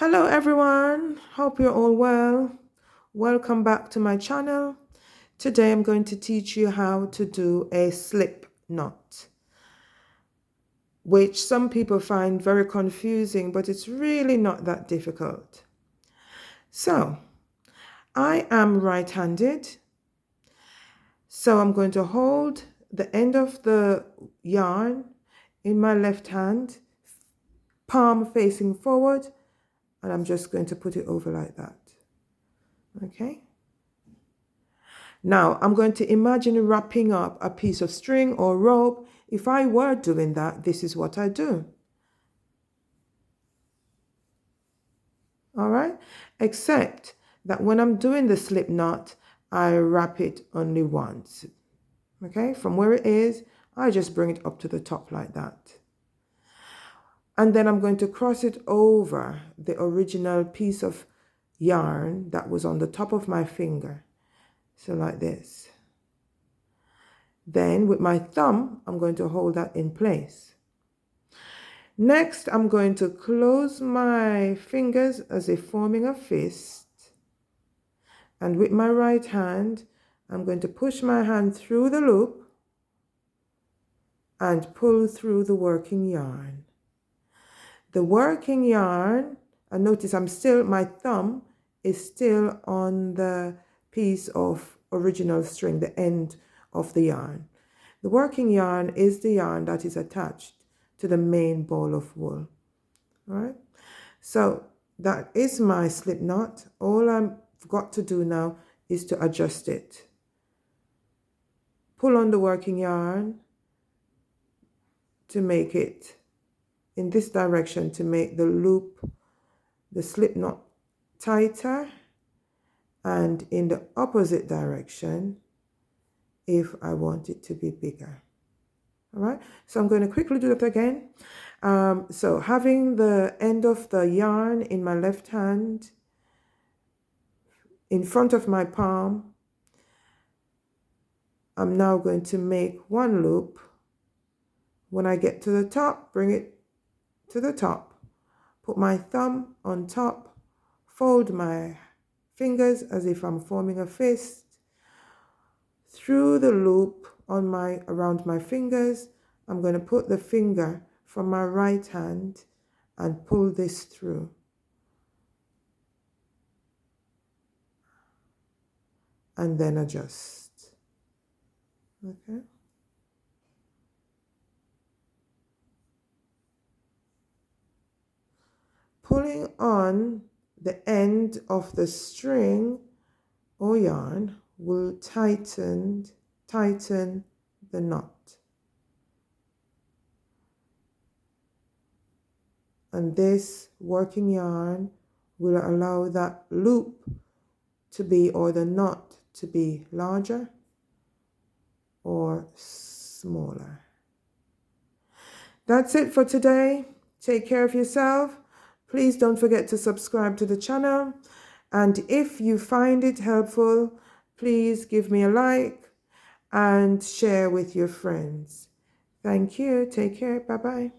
Hello everyone, hope you're all well. Welcome back to my channel. Today I'm going to teach you how to do a slip knot, which some people find very confusing, but it's really not that difficult. So I am right-handed, so I'm going to hold the end of the yarn in my left hand, palm facing forward, and I'm just going to put it over like that. Okay. Now I'm going to imagine wrapping up a piece of string or rope. If I were doing that, this is what I do. All right. Except that when I'm doing the slip knot, I wrap it only once. Okay. From where it is, I just bring it up to the top like that. And then I'm going to cross it over the original piece of yarn that was on the top of my finger. So like this. Then with my thumb, I'm going to hold that in place. Next, I'm going to close my fingers as if forming a fist. And with my right hand, I'm going to push my hand through the loop and pull through the working yarn. The working yarn, and notice my thumb is still on the piece of original string, the end of the yarn. The working yarn is the yarn that is attached to the main ball of wool. All right, so that is my slip knot. All I've got to do now is to adjust it. Pull on the working yarn to make it in this direction, to make the loop, the slip knot, tighter, and in the opposite direction if I want it to be bigger. All right, so I'm going to quickly do that again. So having the end of the yarn in my left hand in front of my palm, I'm now going to make one loop. When I get to the top, bring it to the top, put my thumb on top, fold my fingers as if I'm forming a fist, through the loop around my fingers. I'm going to put the finger from my right hand and pull this through. And then adjust. Okay. Pulling on the end of the string or yarn will tighten the knot. And this working yarn will allow that loop to be, or the knot to be, larger or smaller. That's it for today. Take care of yourself. Please don't forget to subscribe to the channel. And if you find it helpful, please give me a like and share with your friends. Thank you. Take care. Bye-bye.